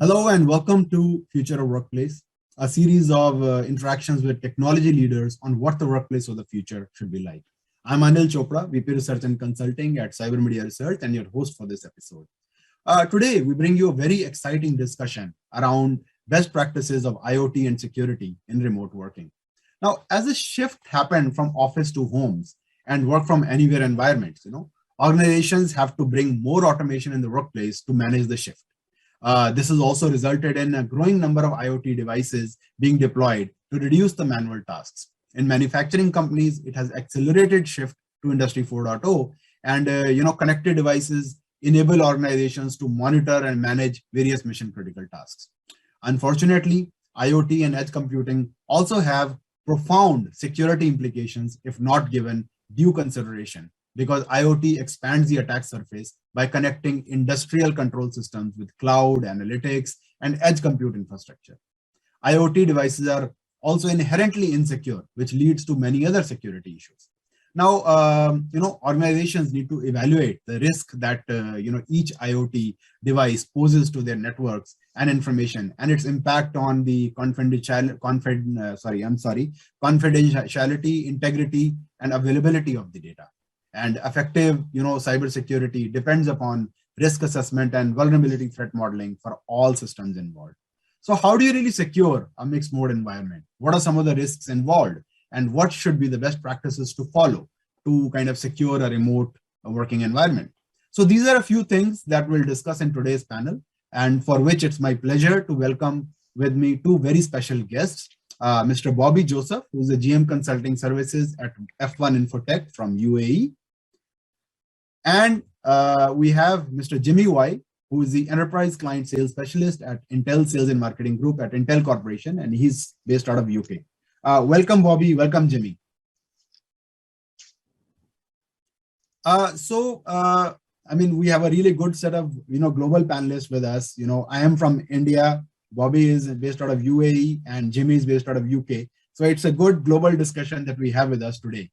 Hello and welcome to Future of Workplace, a series of interactions with technology leaders on what the workplace of the future should be like. I'm Anil Chopra, VP Research and Consulting at Cyber Media Research, and your host for this episode. Today, we bring you a very exciting discussion around best practices of IoT and security in remote working. Now, as the shift happened from office to homes and work from anywhere environments, organizations have to bring more automation in the workplace to manage the shift. This has also resulted in a growing number of IoT devices being deployed to reduce the manual tasks. In manufacturing companies, it has accelerated shift to Industry 4.0, and connected devices enable organizations to monitor and manage various mission critical tasks. Unfortunately, IoT and edge computing also have profound security implications if not given due consideration, because IoT expands the attack surface by connecting industrial control systems with cloud, analytics, and edge compute infrastructure. IoT devices are also inherently insecure, which leads to many other security issues. Now, organizations need to evaluate the risk that each IoT device poses to their networks and information, and its impact on the confidentiality, integrity, and availability of the data. And effective, cybersecurity depends upon risk assessment and vulnerability threat modeling for all systems involved. So how do you really secure a mixed mode environment? What are some of the risks involved? And what should be the best practices to follow to kind of secure a remote working environment? So these are a few things that we'll discuss in today's panel, and for which it's my pleasure to welcome with me two very special guests, Mr. Bobby Joseph, who's the GM Consulting Services at F1 Infotech from UAE. And we have Mr. Jimmy Y, who is the Enterprise Client Sales Specialist at Intel Sales and Marketing Group at Intel Corporation, and he's based out of UK. Welcome, Bobby. Welcome, Jimmy. We have a really good set of global panelists with us. I am from India. Bobby is based out of UAE, and Jimmy is based out of UK. So it's a good global discussion that we have with us today.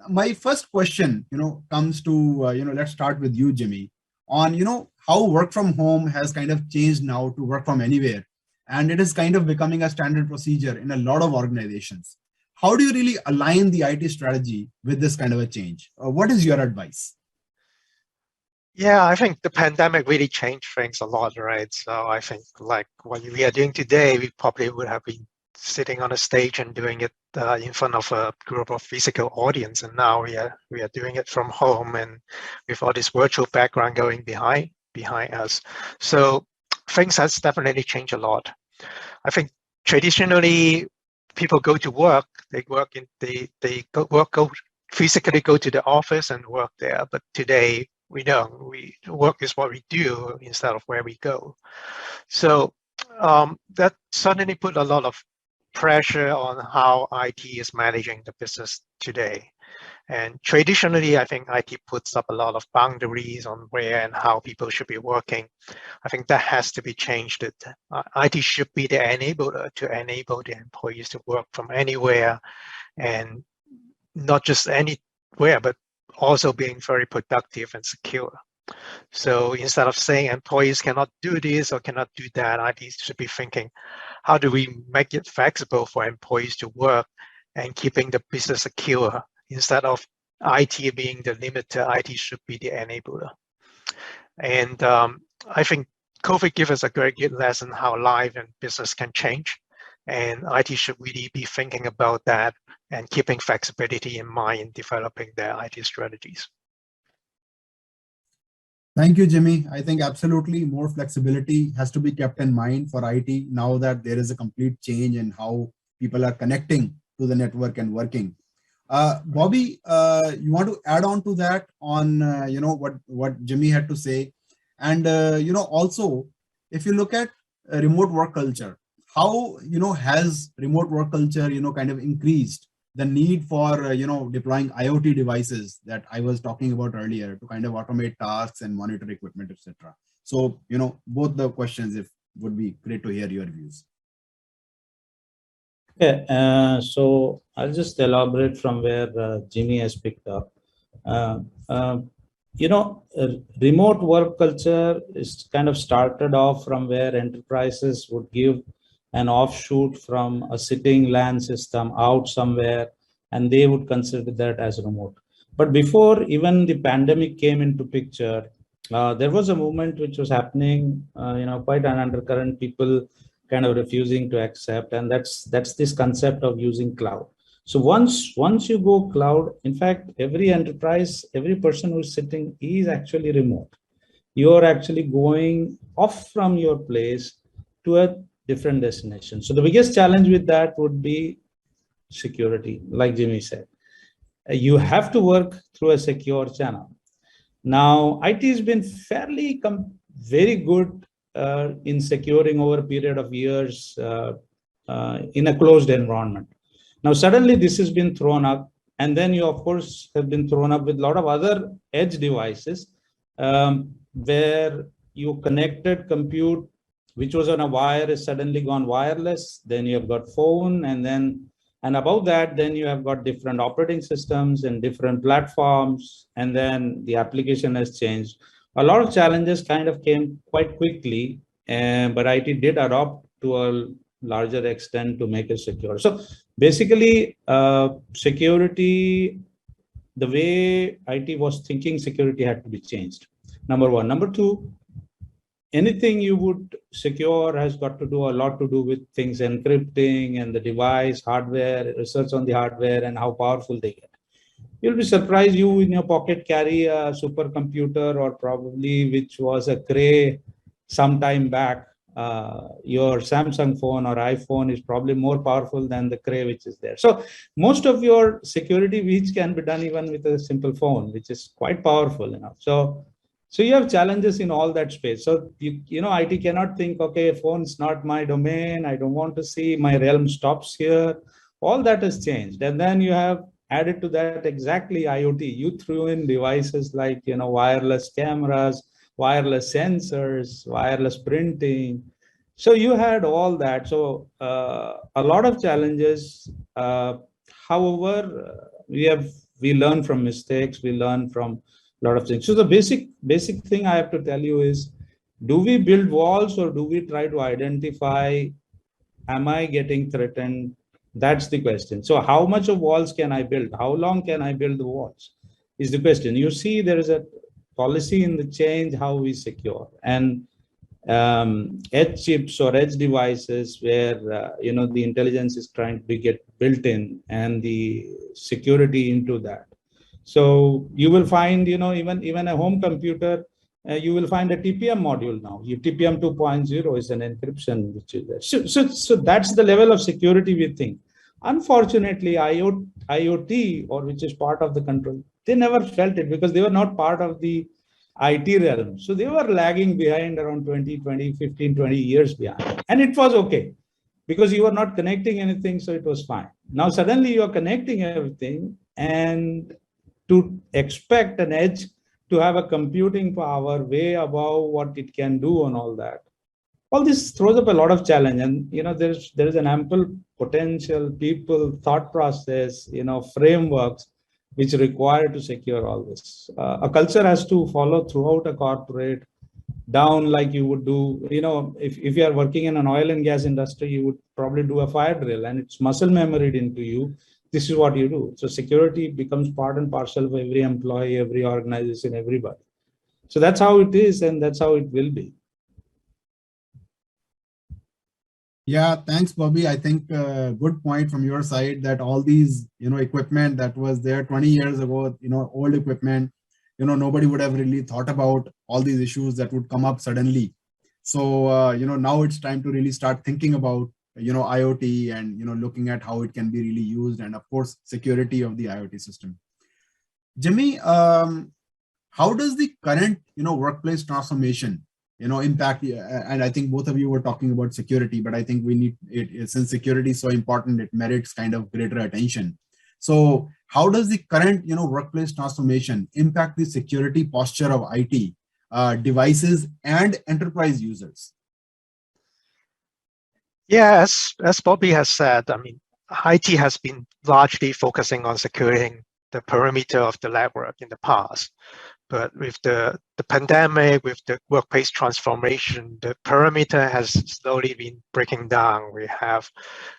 My first question, comes to, let's start with you, Jimmy, on, how work from home has kind of changed now to work from anywhere. And it is kind of becoming a standard procedure in a lot of organizations. How do you really align the IT strategy with this kind of a change? What is your advice? Yeah, I think the pandemic really changed things a lot, right? So I think like what we are doing today, we probably would have been sitting on a stage and doing it in front of a group of physical audience, and now we are doing it from home and with all this virtual background going behind us. So things has definitely changed a lot. I think traditionally people go to work, go physically go to the office and work there, but today we don't. Work is what we do instead of where we go. So that suddenly put a lot of pressure on how IT is managing the business today. And traditionally, I think IT puts up a lot of boundaries on where and how people should be working. I think that has to be changed. IT should be the enabler to enable the employees to work from anywhere, and not just anywhere, but also being very productive and secure. So instead of saying employees cannot do this or cannot do that, IT should be thinking, how do we make it flexible for employees to work and keeping the business secure? Instead of IT being the limiter, IT should be the enabler. And I think COVID gave us a very good lesson how life and business can change. And IT should really be thinking about that and keeping flexibility in mind in developing their IT strategies. Thank you, Jimmy. I think absolutely more flexibility has to be kept in mind for IT now that there is a complete change in how people are connecting to the network and working. Bobby, you want to add on to that on what Jimmy had to say, and also if you look at remote work culture, how has remote work culture kind of increased the need for deploying IoT devices that I was talking about earlier to kind of automate tasks and monitor equipment, etc. So both the questions, if would be great to hear your views. Okay, so I'll just elaborate from where Jimmy has picked up. remote work culture is kind of started off from where enterprises would give an offshoot from a sitting LAN system out somewhere, and they would consider that as remote. But before even the pandemic came into picture, there was a movement which was happening, quite an undercurrent, people kind of refusing to accept, and that's this concept of using cloud. So once you go cloud, in fact, every enterprise, every person who's sitting is actually remote. You're actually going off from your place to a different destination. So the biggest challenge with that would be security, like Jimmy said. You have to work through a secure channel. Now, IT has been fairly very good in securing over a period of years in a closed environment. Now, suddenly this has been thrown up, and then you, of course, have been thrown up with a lot of other edge devices where you connected compute, which was on a wire, is suddenly gone wireless. Then you have got phone, and above that, then you have got different operating systems and different platforms, and then the application has changed. A lot of challenges kind of came quite quickly, but IT did adopt to a larger extent to make it secure. So basically, security, the way IT was thinking security had to be changed. Number one. Number two, anything you would secure has got to do a lot to do with things encrypting and the device, hardware, research on the hardware and how powerful they get. You'll be surprised you in your pocket carry a supercomputer, or probably which was a Cray some time back. Your Samsung phone or iPhone is probably more powerful than the Cray which is there. So most of your security which can be done even with a simple phone, which is quite powerful enough. So you have challenges in all that space. So IT cannot think, okay, phone's not my domain, I don't want to see, my realm stops here. All that has changed. And then you have added to that exactly IoT. You threw in devices like wireless cameras, wireless sensors, wireless printing. So you had all that. So a lot of challenges. However, we learn from mistakes. We learn from a lot of things. So the basic thing I have to tell you is, do we build walls or do we try to identify, am I getting threatened? That's the question. So how much of walls can I build? How long can I build the walls is the question. You see, there is a policy in the change how we secure, and edge chips or edge devices where the intelligence is trying to get built in and the security into that. So you will find, even a home computer, you will find a TPM module now. TPM 2.0 is an encryption which is there. So that's the level of security we think. Unfortunately, IoT, or which is part of the control, they never felt it because they were not part of the IT realm. So they were lagging behind around 15, 20 years behind. And it was okay because you were not connecting anything, so it was fine. Now suddenly you are connecting everything, and to expect an edge to have a computing power way above what it can do and all that. All this throws up a lot of challenge, and there is an ample potential, people, thought process, frameworks which are required to secure all this. A culture has to follow throughout a corporate, down like you would do, if you are working in an oil and gas industry, you would probably do a fire drill, and it's muscle memory into you. This is what you do. So security becomes part and parcel of every employee, every organization, everybody. So that's how it is, and that's how it will be. Yeah, thanks, Bobby. I think good point from your side that all these, equipment that was there 20 years ago, old equipment, nobody would have really thought about all these issues that would come up suddenly. So, now it's time to really start thinking about, IoT and, looking at how it can be really used, and of course, security of the IoT system. Jimmy, how does the current, workplace transformation, impact, and I think both of you were talking about security, but I think we need it, since security is so important, it merits kind of greater attention. So how does the current, workplace transformation impact the security posture of IT, devices and enterprise users? Yes, as Bobby has said, I mean, IT has been largely focusing on securing the perimeter of the network in the past. But with the pandemic, with the workplace transformation, the perimeter has slowly been breaking down. We have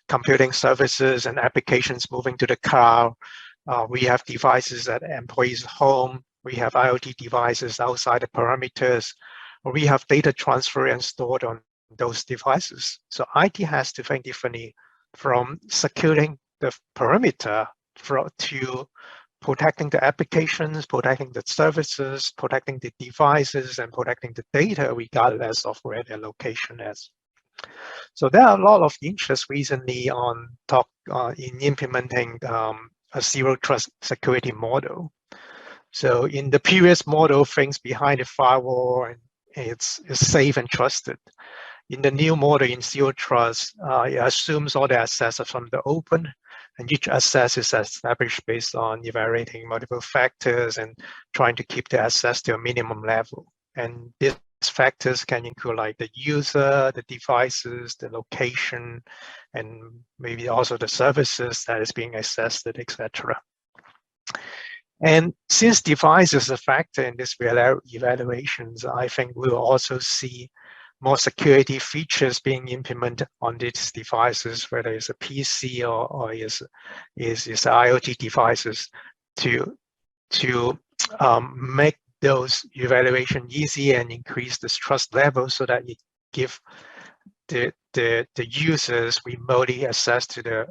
computing services and applications moving to the cloud. We have devices at employees' home. We have IoT devices outside the perimeters. We have data transfer and stored on those devices. So IT has to think differently from securing the perimeter to protecting the applications, protecting the services, protecting the devices, and protecting the data regardless of where their location is. So there are a lot of interest recently in implementing a zero trust security model. So in the previous model, things behind the firewall and it's safe and trusted. In the new model in zero trust, it assumes all the access are from the open, and each access is established based on evaluating multiple factors and trying to keep the access to a minimum level. And these factors can include like the user, the devices, the location, and maybe also the services that is being accessed, etc. And since device is a factor in these evaluations, I think we'll also see more security features being implemented on these devices, whether it's a PC or is IoT devices, to make those evaluation easy and increase this trust level so that you give the users remotely access to the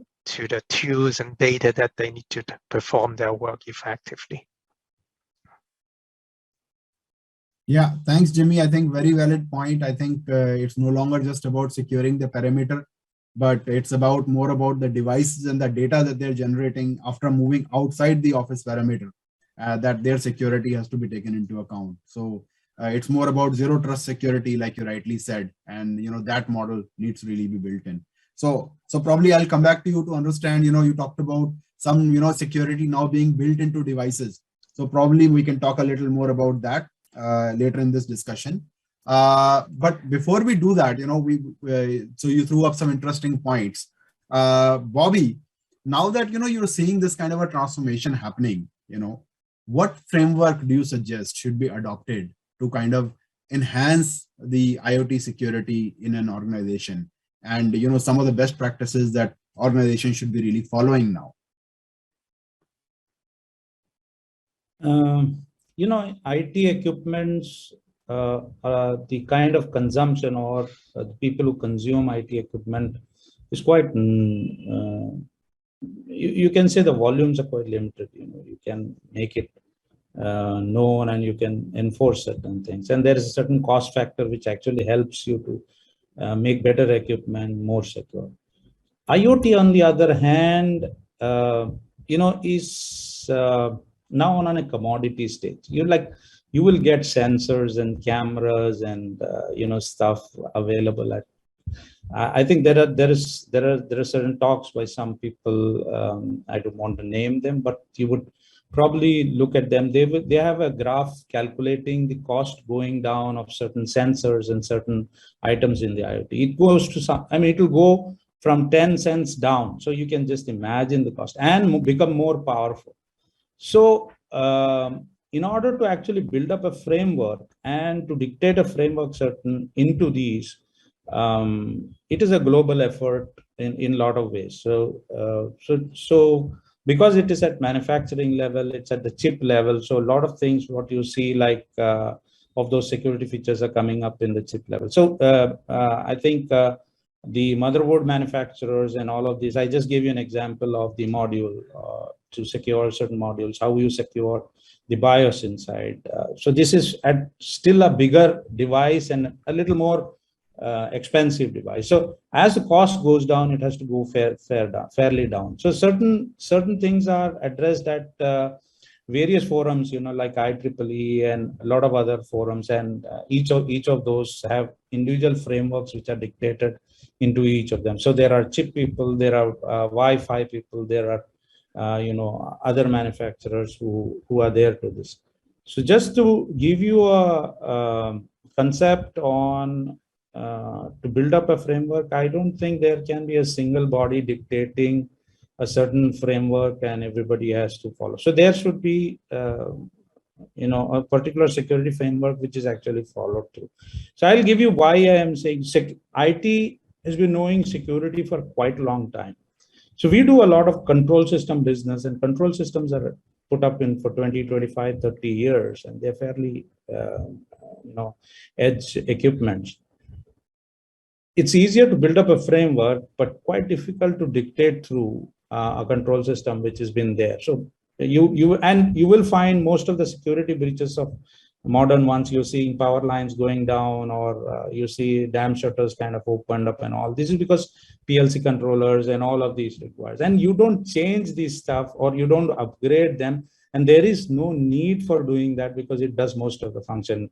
tools and data that they need to perform their work effectively. Yeah, thanks, Jimmy. I think very valid point. I think it's no longer just about securing the perimeter, but it's more about the devices and the data that they're generating after moving outside the office perimeter, that their security has to be taken into account. So it's more about zero trust security, like you rightly said, and that model needs to really be built in. So probably I'll come back to you to understand. You talked about some security now being built into devices. So probably we can talk a little more about that later in this discussion. But before we do that, so you threw up some interesting points. Bobby, now that you're seeing this kind of a transformation happening, what framework do you suggest should be adopted to kind of enhance the IoT security in an organization? And some of the best practices that organizations should be really following now. IT equipments, the kind of consumption or the people who consume IT equipment is quite, you can say the volumes are quite limited. You can make it known and you can enforce certain things. And there is a certain cost factor which actually helps you to make better equipment more secure. IoT, on the other hand, is now on a commodity stage. You will get sensors and cameras and stuff available at. I think there are certain talks by some people. I don't want to name them, but you would probably look at them. They have a graph calculating the cost going down of certain sensors and certain items in the IoT. It goes to it will go from 10 cents down. So you can just imagine the cost and become more powerful. So in order to actually build up a framework and to dictate a framework into these, it is a global effort in a lot of ways. So because it is at manufacturing level, it's at the chip level. So a lot of things, what you see like of those security features are coming up in the chip level. So I think the motherboard manufacturers and all of these, I just gave you an example of the module to secure certain modules, how you secure the BIOS inside. So this is still a bigger device and a little more expensive device. So as the cost goes down, it has to go fairly down. So certain things are addressed at various forums, like IEEE and a lot of other forums, and each of those have individual frameworks which are dictated into each of them. So there are chip people, there are Wi-Fi people, there are other manufacturers who are there to this. So just to give you a concept on to build up a framework, I don't think there can be a single body dictating a certain framework and everybody has to follow. So there should be a particular security framework which is actually followed through. So I'll give you why I am saying IT has been knowing security for quite a long time. So we do a lot of control system business, and control systems are put up in for 20, 25, 30 years, and they're fairly, edge equipments. It's easier to build up a framework, but quite difficult to dictate through a control system which has been there. So you will find most of the security breaches of modern ones. You're seeing power lines going down, or you see dam shutters kind of opened up and all. This is because PLC controllers and all of these requires. And you don't change this stuff, or you don't upgrade them. And there is no need for doing that because it does most of the function.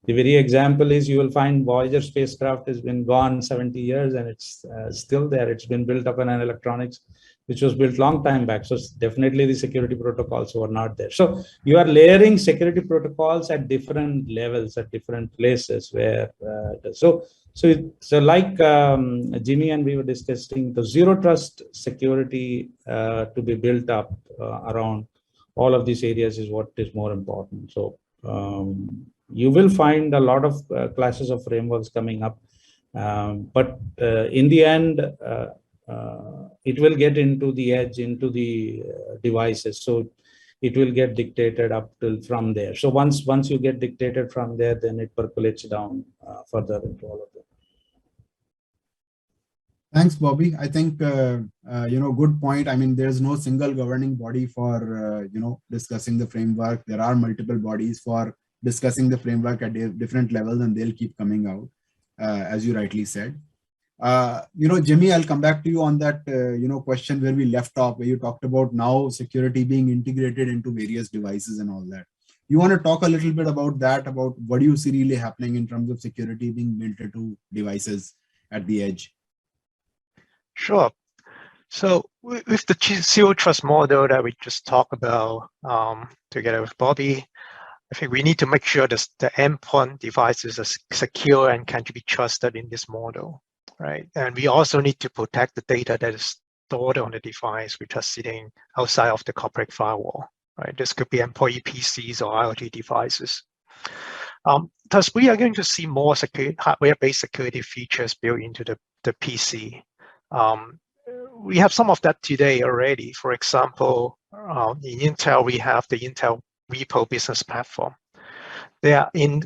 The very example is you will find Voyager spacecraft has been gone 70 years and it's still there. It's been built up on an electronics which was built long time back. So definitely the security protocols were not there. So you are layering security protocols at different levels, at different places where, so like Jimmy and we were discussing, the zero trust security to be built up around all of these areas is what is more important. So you will find a lot of classes of frameworks coming up, but in the end, it will get into the edge, into the devices. So it will get dictated up till from there. So once you get dictated from there, then it percolates down further into all of them. Thanks, Bobby. I think, good point. I mean, there's no single governing body for, discussing the framework. There are multiple bodies for discussing the framework at different levels, and they'll keep coming out, as you rightly said. Jimmy, I'll come back to you on that, question where we left off, where you talked about now security being integrated into various devices and all that. You want to talk a little bit about that, about what do you see really happening in terms of security being built into devices at the edge? Sure. So with the zero trust model that we just talked about together with Bobby, I think we need to make sure that the endpoint devices are secure and can be trusted in this model, right? And we also need to protect the data that is stored on the device, which are sitting outside of the corporate firewall, right? This could be employee PCs or IoT devices. Thus, we are going to see more hardware-based security features built into the PC. We have some of that today already. For example, in Intel, we have the Intel Repo Business Platform. In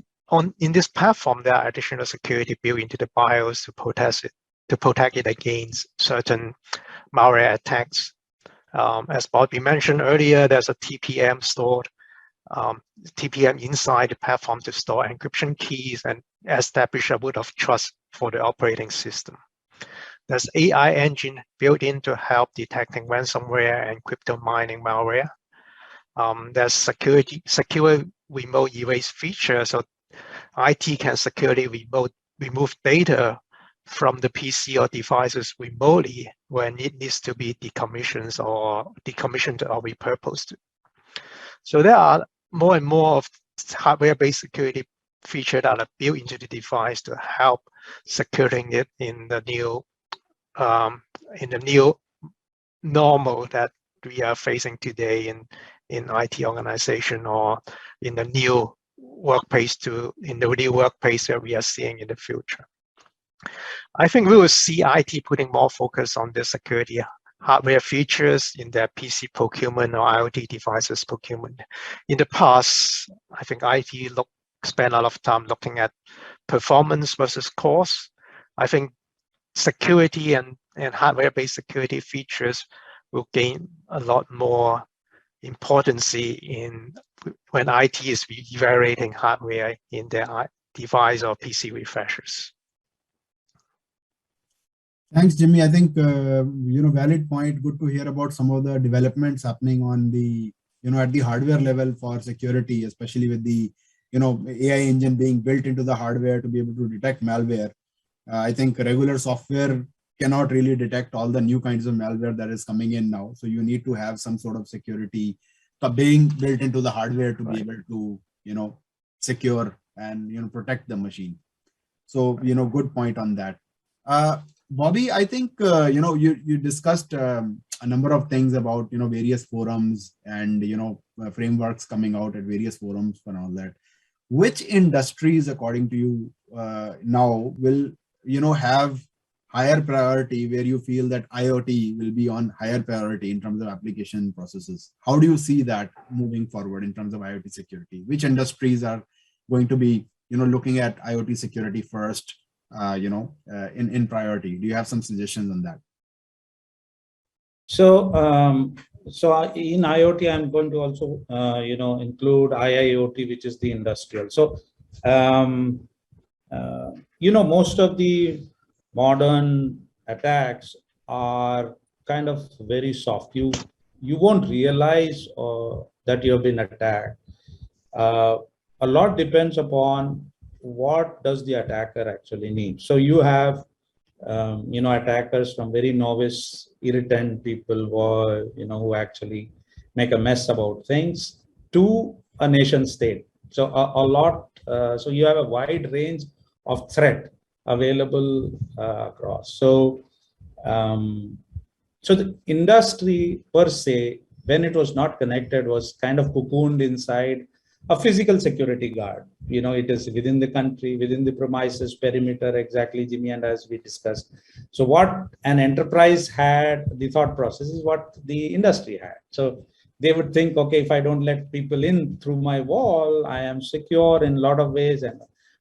this platform, there are additional security built into the BIOS to protect it against certain malware attacks. As Bobby mentioned earlier, there's a TPM stored, TPM inside the platform to store encryption keys and establish a root of trust for the operating system. There's AI engine built in to help detecting ransomware and crypto mining malware. There's secure remote erase feature, so IT can securely remove data from the PC or devices remotely when it needs to be decommissioned or repurposed. So there are more and more of hardware-based security features that are built into the device to help securing it in the new normal that we are facing today in IT organization, or in the new workplace that we are seeing in the future. I think we will see IT putting more focus on the security hardware features in their PC procurement or IoT devices procurement. In the past, I think IT spent a lot of time looking at performance versus cost. I think security and hardware-based security features will gain a lot more importance when IT is evaluating hardware in their device or PC refreshers. Thanks, Jimmy. I think, valid point. Good to hear about some of the developments happening on the, at the hardware level for security, especially with the, AI engine being built into the hardware to be able to detect malware. I think regular software cannot really detect all the new kinds of malware that is coming in now. So you need to have some sort of security being built into the hardware to be able to, secure and, protect the machine. So, good point on that. Bobby, I think, you discussed a number of things about, various forums and, frameworks coming out at various forums and all that. Which industries, according to you, now will, have higher priority, where you feel that IoT will be on higher priority in terms of application processes? How do you see that moving forward in terms of IoT security? Which industries are going to be, looking at IoT security first, in priority? Do you have some suggestions on that? So, in IoT, I'm going to also, include IIoT, which is the industrial. So, most of the modern attacks are kind of very soft. You won't realize that you have been attacked. A lot depends upon what does the attacker actually need. So you have, attackers from very novice, irritant people who actually make a mess about things, to a nation state. So so you have a wide range of threat available across. So, so the industry per se, when it was not connected, was kind of cocooned inside a physical security guard. It is within the country, within the premises, perimeter, exactly, Jimmy, and as we discussed. So what an enterprise had, the thought process is what the industry had. So they would think, okay, if I don't let people in through my wall, I am secure in a lot of ways.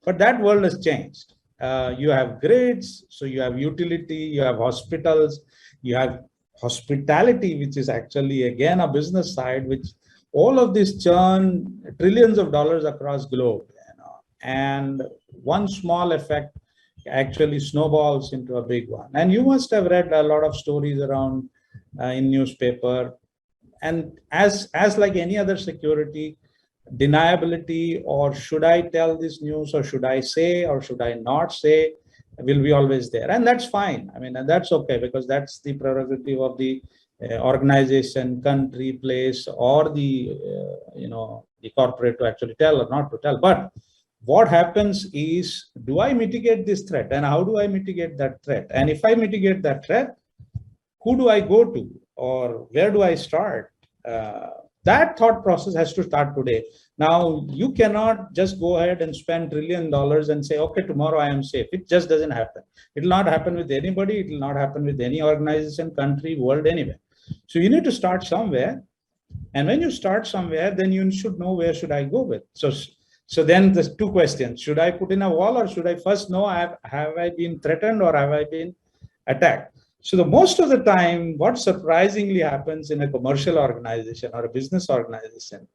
But that world has changed. You have grids, so you have utility, you have hospitals, you have hospitality, which is actually, again, a business side, which all of this churn trillions of dollars across globe, and one small effect actually snowballs into a big one. And you must have read a lot of stories around in newspaper. And as like any other security, deniability, or should I tell this news, or should I say, or should I not say, will be always there. And that's fine. I mean, and that's okay, because that's the prerogative of the organization, country, place, or the the corporate to actually tell or not to tell. But what happens is, do I mitigate this threat, and how do I mitigate that threat? And if I mitigate that threat, who do I go to, or where do I start? That thought process has to start today. Now, you cannot just go ahead and spend $1 trillion and say, okay, tomorrow I am safe. It just doesn't happen. It will not happen with anybody. It will not happen with any organization, country, world, anywhere. So you need to start somewhere. And when you start somewhere, then you should know, where should I go with? So then there's two questions. Should I put in a wall, or should I first know, have I been threatened, or have I been attacked? So the most of the time, what surprisingly happens in a commercial organization or a business organization,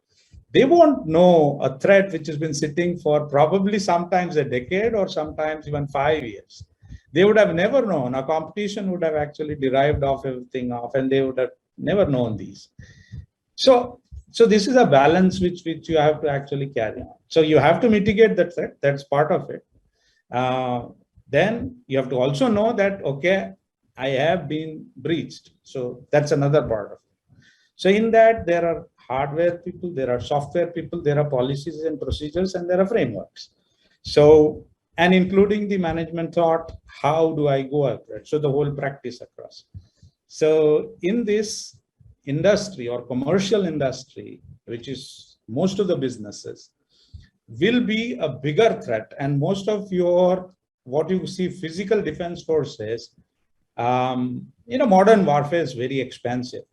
they won't know a threat which has been sitting for probably sometimes a decade, or sometimes even 5 years. They would have never known. A competition would have actually derived off everything off, and they would have never known these. So this is a balance which you have to actually carry on. So you have to mitigate that threat. That's part of it. Then you have to also know that, okay, I have been breached. So that's another part of it. So in that, there are hardware people, there are software people, there are policies and procedures, and there are frameworks. So, and including the management thought, how do I go after it? So the whole practice across. So in this industry, or commercial industry, which is most of the businesses, will be a bigger threat. And most of what you see, physical defense forces, modern warfare is very expensive.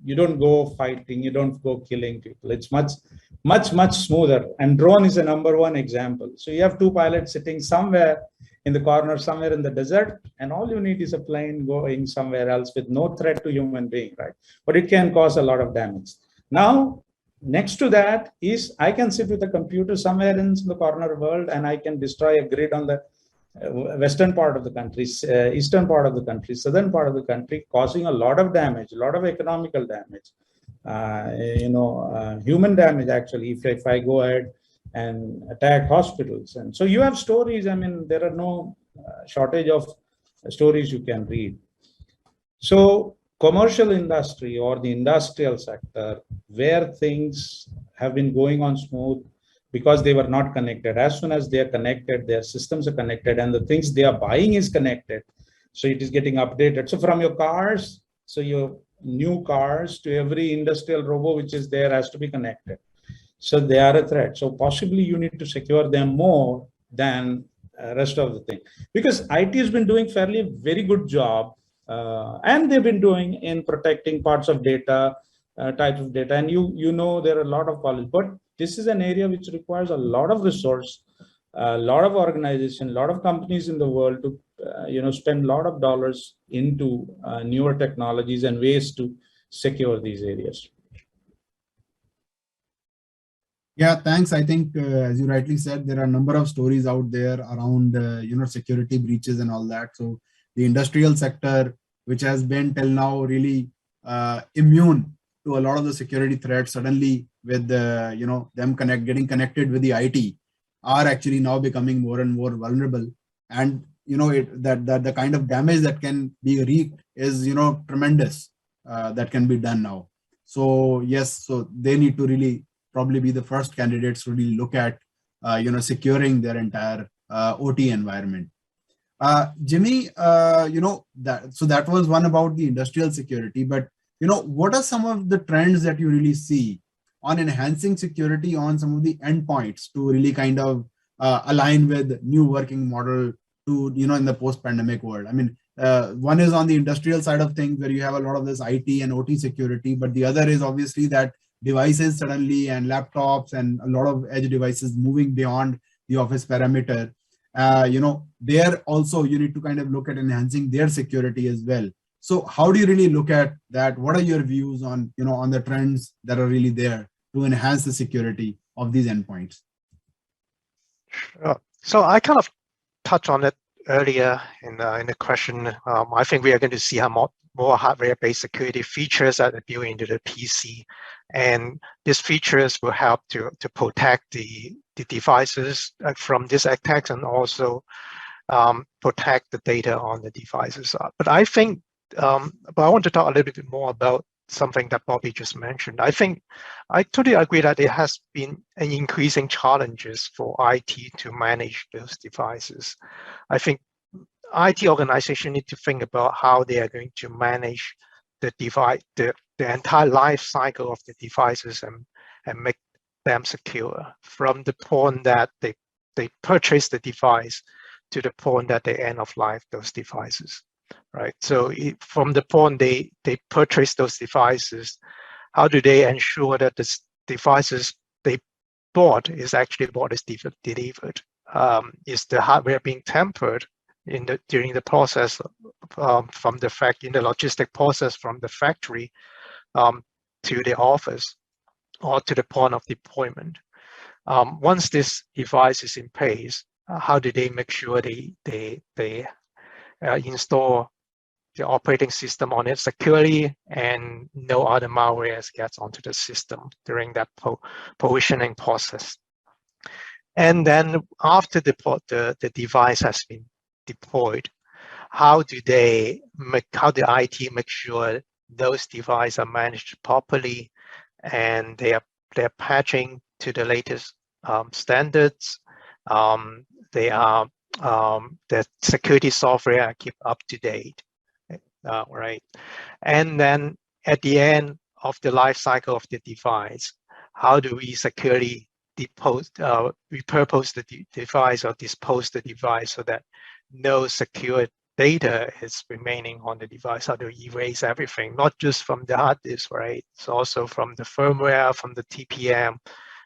You don't go fighting, you don't go killing people. It's much smoother. And drone is a #1 example. So you have two pilots sitting somewhere in the corner, somewhere in the desert, and all you need is a plane going somewhere else with no threat to human being, right? But it can cause a lot of damage. Now, next to that is, I can sit with a computer somewhere in the corner of the world, and I can destroy a grid on the western part of the country, eastern part of the country, southern part of the country, causing a lot of damage, a lot of economical damage, human damage, actually, if I go ahead and attack hospitals. And so you have stories. I mean, there are no shortage of stories you can read. So commercial industry, or the industrial sector, where things have been going on smooth, because they were not connected. As soon as they are connected, their systems are connected, and the things they are buying is connected. So it is getting updated. So from your cars, So your new cars to every industrial robot which is there has to be connected. So they are a threat. So possibly you need to secure them more than rest of the thing, because IT has been doing fairly very good job, and they've been doing in protecting parts of data, types of data, and you know there are a lot of policies, but this is an area which requires a lot of resource, a lot of organization, a lot of companies in the world to spend a lot of dollars into newer technologies and ways to secure these areas. Yeah, thanks. I think, as you rightly said, there are a number of stories out there around, security breaches and all that. So the industrial sector, which has been till now really immune to a lot of the security threats, suddenly with them getting connected with the IT, are actually now becoming more and more vulnerable. And that the kind of damage that can be wreaked is tremendous. That can be done now. So yes, so they need to really probably be the first candidates to really look at securing their entire OT environment. Jimmy, that was one about the industrial security, but what are some of the trends that you really see on enhancing security on some of the endpoints to really kind of align with new working model to in the post-pandemic world? I mean, one is on the industrial side of things where you have a lot of this IT and OT security, but the other is obviously that devices suddenly and laptops and a lot of edge devices moving beyond the office perimeter. There also you need to kind of look at enhancing their security as well. So how do you really look at that? What are your views on on the trends that are really there to enhance the security of these endpoints? So I kind of touched on it earlier in the question. I think we are going to see how more hardware-based security features that are built into the PC, and these features will help to protect the devices from these attacks and also protect the data on the devices. But I think, but I want to talk a little bit more about something that Bobby just mentioned. I think I totally agree that it has been an increasing challenges for IT to manage those devices. I think IT organizations need to think about how they are going to manage the device, the entire life cycle of the devices and make them secure from the point that they purchase the device to the point that they end of life those devices, right? So from the point they purchase those devices, how do they ensure that the devices they bought is actually what is delivered? Is the hardware being tampered during the process from the in the logistic process from the factory to the office or to the point of deployment? Once this device is in place, how do they make sure they install the operating system on it securely and no other malware gets onto the system during that provisioning process? And then after the device has been deployed, how do IT make sure those devices are managed properly and they're patching to the latest standards? The security software keep up to date, right? And then at the end of the life cycle of the device, how do we securely repurpose the device or dispose the device so that no secure data is remaining on the device? How do we erase everything, not just from the hard disk, right? It's also from the firmware, from the TPM,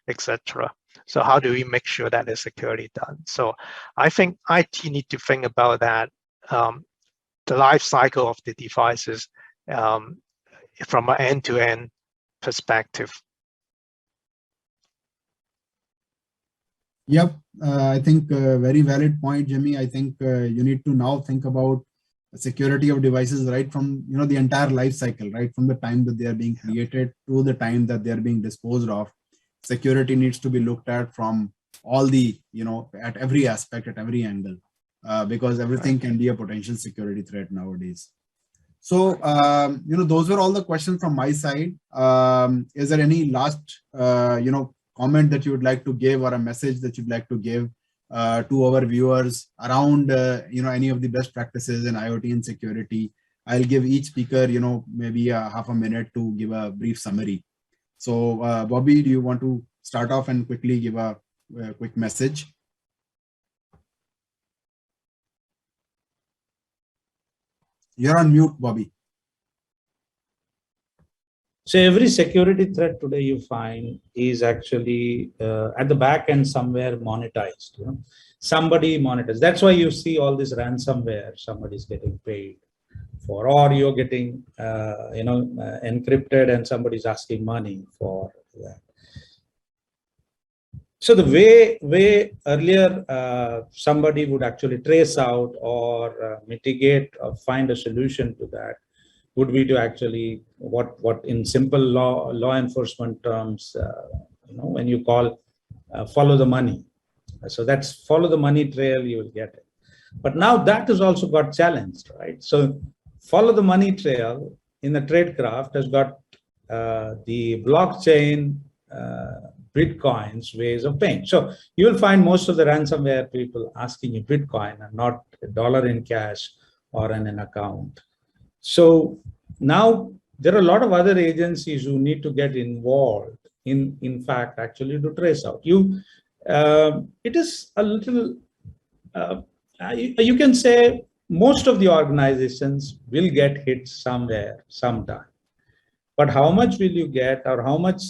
etc. So how do we make sure that is securely done? So I think IT need to think about that, the life cycle of the devices from an end-to-end perspective. Yep, I think very valid point, Jimmy. I think you need to now think about security of devices right from the entire life cycle, right from the time that they are being created to the time that they are being disposed of. Security needs to be looked at from all the at every aspect, at every angle, because everything can be a potential security threat nowadays. So those were all the questions from my side. Is there any last comment that you would like to give or a message that you'd like to give to our viewers around any of the best practices in IoT and security I'll give each speaker, maybe half a minute to give a brief summary. So, Bobby, do you want to start off and quickly give a quick message? You're on mute, Bobby. So every security threat today you find is actually at the back end somewhere monetized. Somebody monetized. That's why you see all this ransomware. Somebody's getting paid for, or you're getting encrypted and somebody's asking money for that. So the way earlier somebody would actually trace out or mitigate or find a solution to that would be to actually what in simple law enforcement terms, when you call follow the money. So that's follow the money trail, you will get it. But now that has also got challenged, right? So follow the money trail in the tradecraft has got the blockchain Bitcoin's ways of paying. So you will find most of the ransomware people asking you Bitcoin and not $1 in cash or in an account. So now there are a lot of other agencies who need to get involved in fact, actually to trace out. It is a little, you can say most of the organizations will get hit somewhere, sometime. But how much will you get, or how much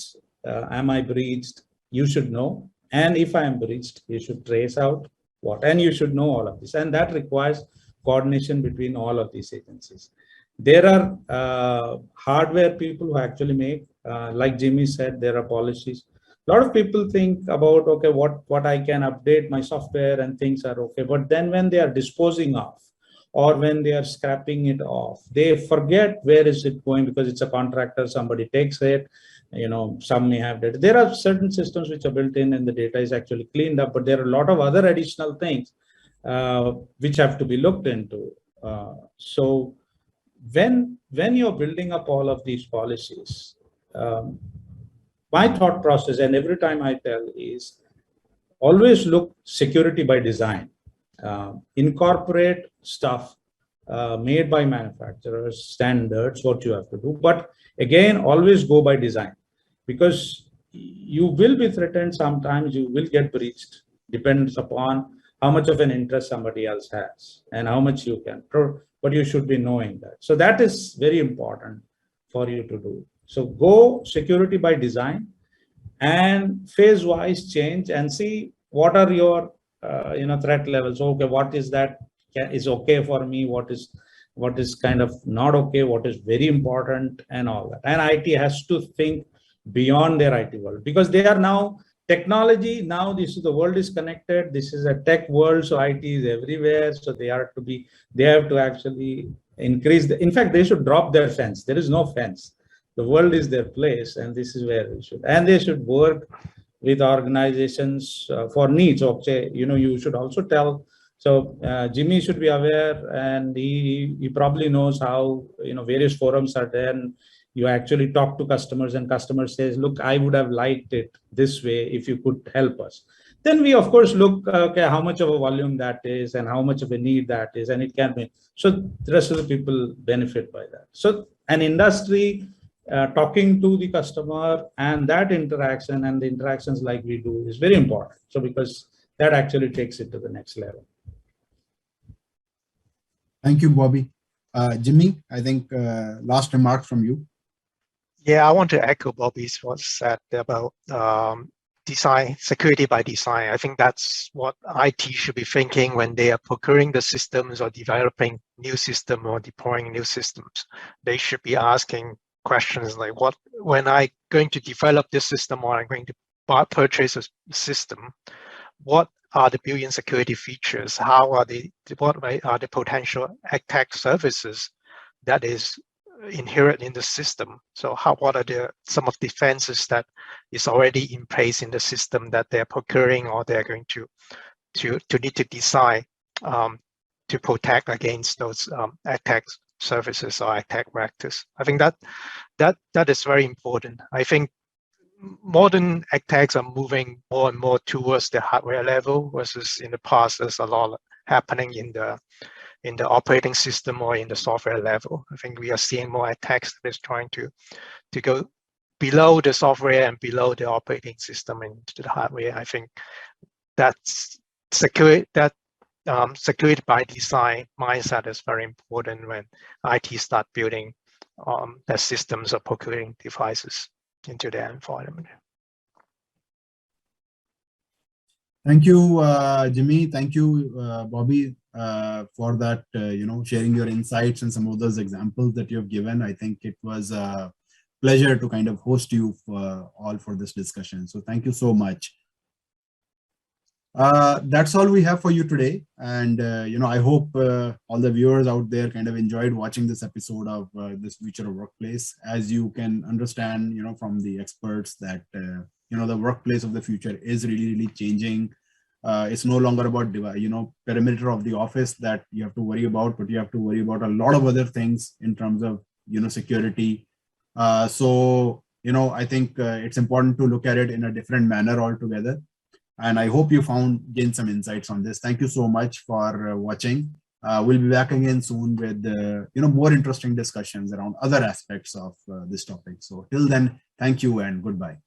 am I breached? You should know. And if I am breached, you should trace out what, and you should know all of this. And that requires coordination between all of these agencies. There are hardware people who actually make, like Jimmy said, there are policies. A lot of people think about, okay, what I can update my software and things are okay. But then when they are disposing of, or when they are scrapping it off, they forget where is it going, because it's a contractor, somebody takes it, some may have data. There are certain systems which are built in and the data is actually cleaned up, but there are a lot of other additional things which have to be looked into. So when you're building up all of these policies, my thought process, and every time I tell, is always look security by design. Incorporate stuff made by manufacturers, standards, what you have to do. But again, always go by design, because you will be threatened sometimes, you will get breached, depends upon how much of an interest somebody else has and how much you can, but you should be knowing that. So that is very important for you to do. So go security by design and phase-wise change and see what are your threat levels. Okay, what is that is okay for me, what is kind of not okay, what is very important, and all that. And IT has to think beyond their IT world, because they are now technology. Now the world is connected, this is a tech world, so IT is everywhere. So they have to actually increase in fact, they should drop their fence. There is no fence. The world is their place, and this is where they should work with organizations for needs. Okay, you should also tell. So Jimmy should be aware, and he probably knows how various forums are there. And you actually talk to customers, and customer says, "Look, I would have liked it this way if you could help us." Then we of course look, okay, how much of a volume that is, and how much of a need that is, and it can be. So the rest of the people benefit by that. So an industry. Talking to the customer and that interaction and the interactions like we do is very important. So because that actually takes it to the next level. Thank you, Bobby. Jimmy, I think last remarks from you. Yeah, I want to echo Bobby's what said about design, security by design. I think that's what IT should be thinking when they are procuring the systems or developing new system or deploying new systems. They should be asking questions like, when I going to develop this system, or I'm going to purchase a system, what are the built-in security features? What are the potential attack surfaces that is inherent in the system? So what are some of the defenses that is already in place in the system that they're procuring, or they're going to need to design to protect against those attacks services or attack vectors. I think that is very important. I think modern attacks are moving more and more towards the hardware level, versus in the past there's a lot happening in the in the operating system or in the software level. I think we are seeing more attacks that is trying to go below the software and below the operating system into the hardware. I think that's security by design mindset is very important when IT start building their systems of procuring devices into their environment. Thank you, Jimmy. Thank you, Bobby, for that, sharing your insights and some of those examples that you have given. I think it was a pleasure to kind of host you all for this discussion. So thank you so much. That's all we have for you today. And, I hope all the viewers out there kind of enjoyed watching this episode of this Future of Workplace. As you can understand, from the experts that, the workplace of the future is really, really changing. It's no longer about, perimeter of the office that you have to worry about, but you have to worry about a lot of other things in terms of, security. So, I think it's important to look at it in a different manner altogether. And I hope you gained some insights on this. Thank you so much for watching. We'll be back again soon with, more interesting discussions around other aspects of this topic. So till then, thank you and goodbye.